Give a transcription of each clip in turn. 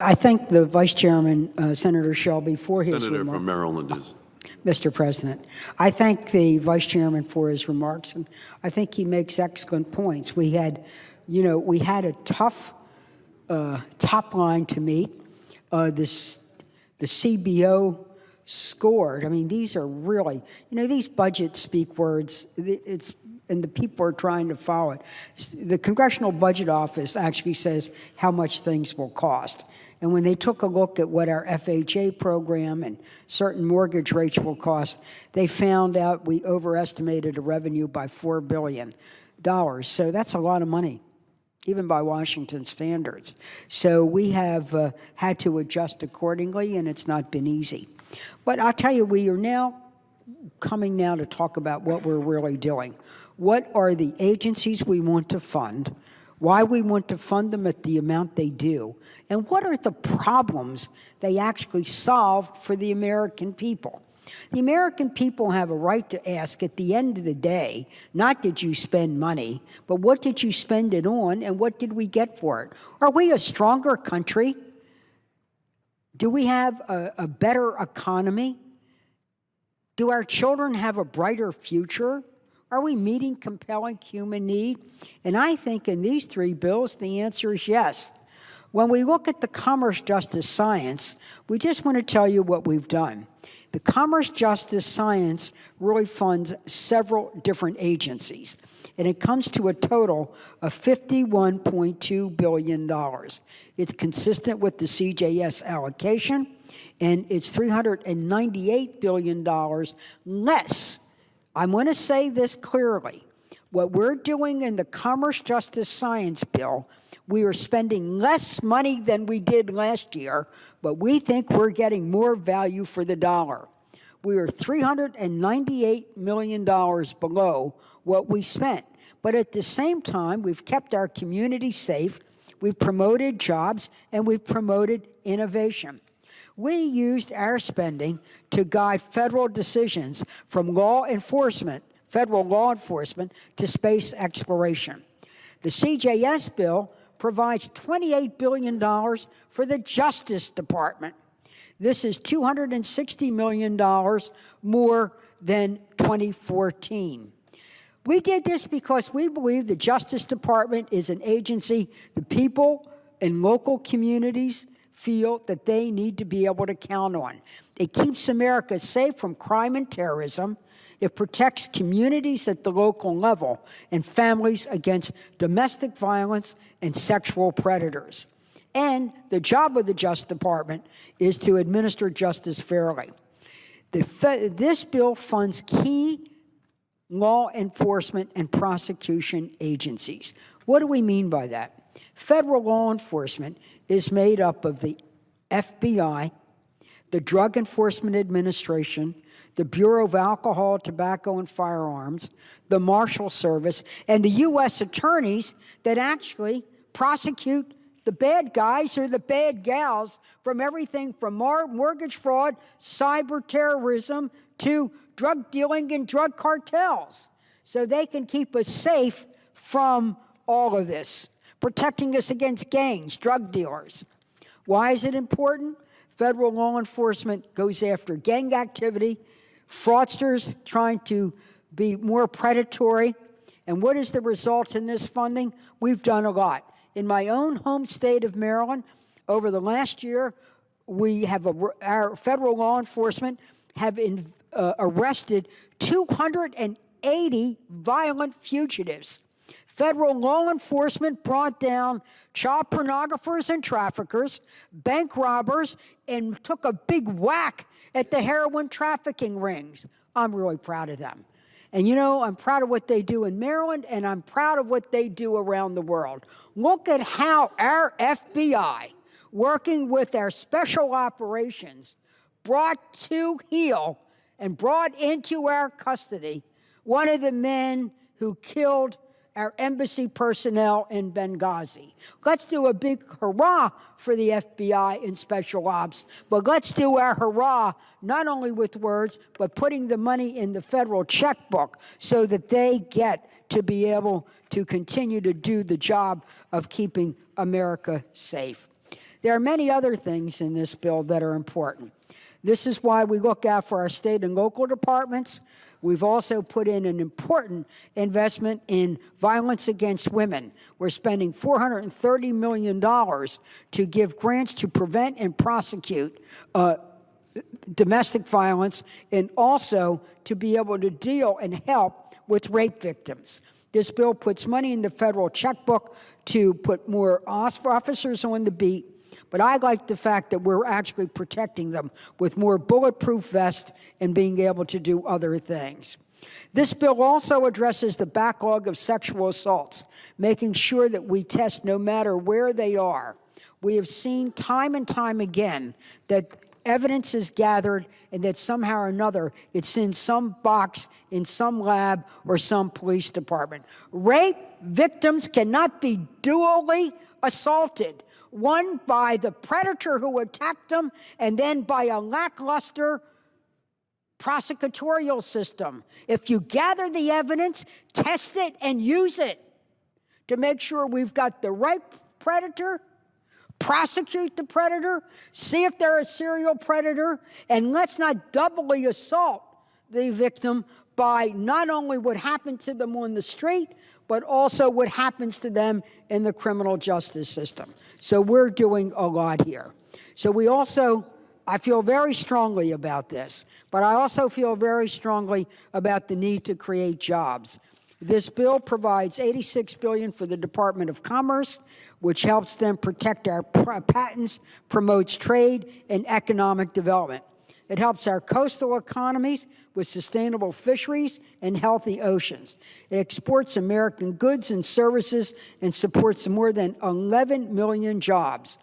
I thank the Vice Chairman, Senator Shelby, for his Senator remarks. from Maryland is. Mr. President, I thank the Vice Chairman for his remarks, and I think he makes excellent points. We had a tough top line to meet. The CBO scored. I mean, these are really, these budgets speak words. And the people are trying to follow it. The Congressional Budget Office actually says how much things will cost. And when they took a look at what our FHA program and certain mortgage rates will cost, they found out we overestimated the revenue by $4 billion. So that's a lot of money, even by Washington standards. So we have had to adjust accordingly, and it's not been easy. But I'll tell you, we are now coming now to talk about what we're really doing. What are the agencies we want to fund, why we want to fund them at the amount they do, and what are the problems they actually solve for the American people. The American people have a right to ask at the end of the day, not did you spend money, but what did you spend it on and what did we get for it? Are we a stronger country? Do we have a better economy? Do our children have a brighter future? Are we meeting compelling human need? And I think in these three bills, the answer is yes. When we look at the Commerce, Justice, Science, we just want to tell you what we've done. The Commerce, Justice, Science really funds several different agencies, and it comes to a total of $51.2 billion. It's consistent with the CJS allocation, and it's $398 billion less. I'm going to say this clearly. What we're doing in the Commerce, Justice, Science bill, we are spending less money than we did last year, but we think we're getting more value for the dollar. We are $398 million below what we spent. But at the same time, we've kept our community safe, we've promoted jobs, and we've promoted innovation. We used our spending to guide federal decisions from law enforcement, federal law enforcement, to space exploration. The CJS bill provides $28 billion for the Justice Department. This is $260 million more than 2014. We did this because we believe the Justice Department is an agency the people in local communities feel that they need to be able to count on. It keeps America safe from crime and terrorism. It protects communities at the local level and families against domestic violence and sexual predators. And the job of the Justice Department is to administer justice fairly. This bill funds key law enforcement and prosecution agencies. What do we mean by that? Federal law enforcement is made up of the FBI, the Drug Enforcement Administration, the Bureau of Alcohol, Tobacco, and Firearms, the Marshal Service, and the U.S. attorneys that actually prosecute the bad guys or the bad gals from everything from mortgage fraud, cyber terrorism, to drug dealing and drug cartels. So they can keep us safe from all of this, protecting us against gangs, drug dealers. Why is it important? Federal law enforcement goes after gang activity, fraudsters trying to be more predatory. And what is the result in this funding? We've done a lot. In my own home state of Maryland, over the last year, we have our federal law enforcement have arrested 280 violent fugitives. Federal law enforcement brought down child pornographers and traffickers, bank robbers, and took a big whack at the heroin trafficking rings. I'm really proud of them. And I'm proud of what they do in Maryland, and I'm proud of what they do around the world. Look at how our FBI, working with our special operations, brought to heel and brought into our custody one of the men who killed our embassy personnel in Benghazi. Let's do a big hurrah for the FBI and special ops, but let's do our hurrah not only with words, but putting the money in the federal checkbook so that they get to be able to continue to do the job of keeping America safe. There are many other things in this bill that are important. This is why we look out for our state and local departments. We've also put in an important investment in violence against women. We're spending $430 million to give grants to prevent and prosecute domestic violence, and also to be able to deal and help with rape victims. This bill puts money in the federal checkbook to put more officers on the beat, but I like the fact that we're actually protecting them with more bulletproof vests and being able to do other things. This bill also addresses the backlog of sexual assaults, making sure that we test no matter where they are. We have seen time and time again that evidence is gathered and that somehow or another it's in some box, in some lab, or some police department. Rape victims cannot be dually assaulted, one by the predator who attacked them and then by a lackluster prosecutorial system. If you gather the evidence, test it and use it to make sure we've got the right predator, prosecute the predator, see if they're a serial predator, and let's not doubly assault the victim by not only what happened to them on the street, but also what happens to them in the criminal justice system. So we're doing a lot here. So I feel very strongly about this, but I also feel very strongly about the need to create jobs. This bill provides $86 billion for the Department of Commerce, which helps them protect our patents, promotes trade and economic development. It helps our coastal economies with sustainable fisheries and healthy oceans. It exports American goods and services and supports more than 11 million jobs.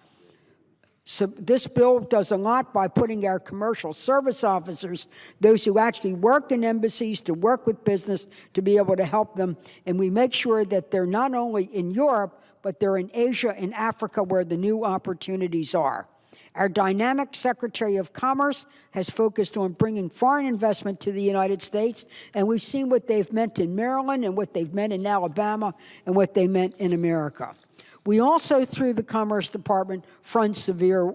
So this bill does a lot by putting our commercial service officers, those who actually work in embassies, to work with business, to be able to help them. And we make sure that they're not only in Europe, but they're in Asia and Africa where the new opportunities are. Our dynamic Secretary of Commerce has focused on bringing foreign investment to the United States, and we've seen what they've meant in Maryland and what they've meant in Alabama and what they meant in America. We also, through the Commerce Department, fund severe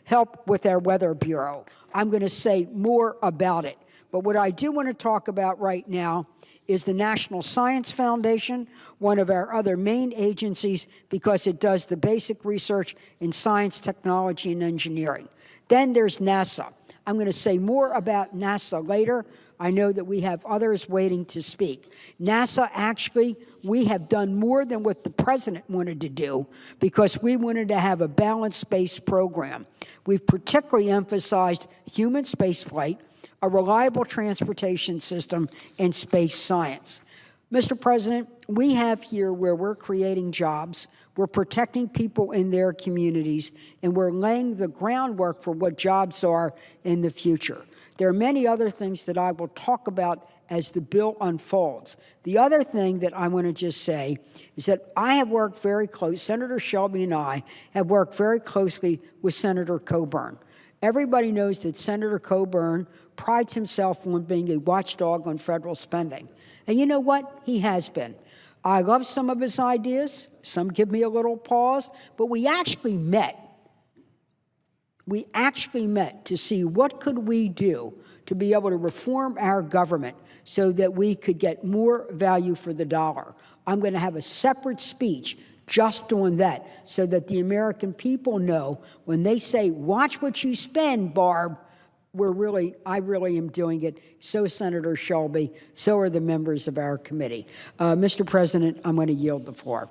help with our Weather Bureau. I'm going to say more about it. But what I do want to talk about right now is the National Science Foundation, one of our other main agencies, because it does the basic research in science, technology, and engineering. Then there's NASA. I'm going to say more about NASA later. I know that we have others waiting to speak. NASA, actually, we have done more than what the president wanted to do because we wanted to have a balanced space program. We've particularly emphasized human spaceflight, a reliable transportation system, and space science. Mr. President, we have here where we're creating jobs, we're protecting people in their communities, and we're laying the groundwork for what jobs are in the future. There are many other things that I will talk about as the bill unfolds. The other thing that I want to just say is that I have worked very close, Senator Shelby and I have worked very closely with Senator Coburn. Everybody knows that Senator Coburn prides himself on being a watchdog on federal spending. And you know what? He has been. I love some of his ideas. Some give me a little pause. But we actually met. We actually met to see what could we do to be able to reform our government so that we could get more value for the dollar. I'm going to have a separate speech just on that so that the American people know when they say, watch what you spend, Barb, I really am doing it. So Senator Shelby, so are the members of our committee. Mr. President, I'm going to yield the floor.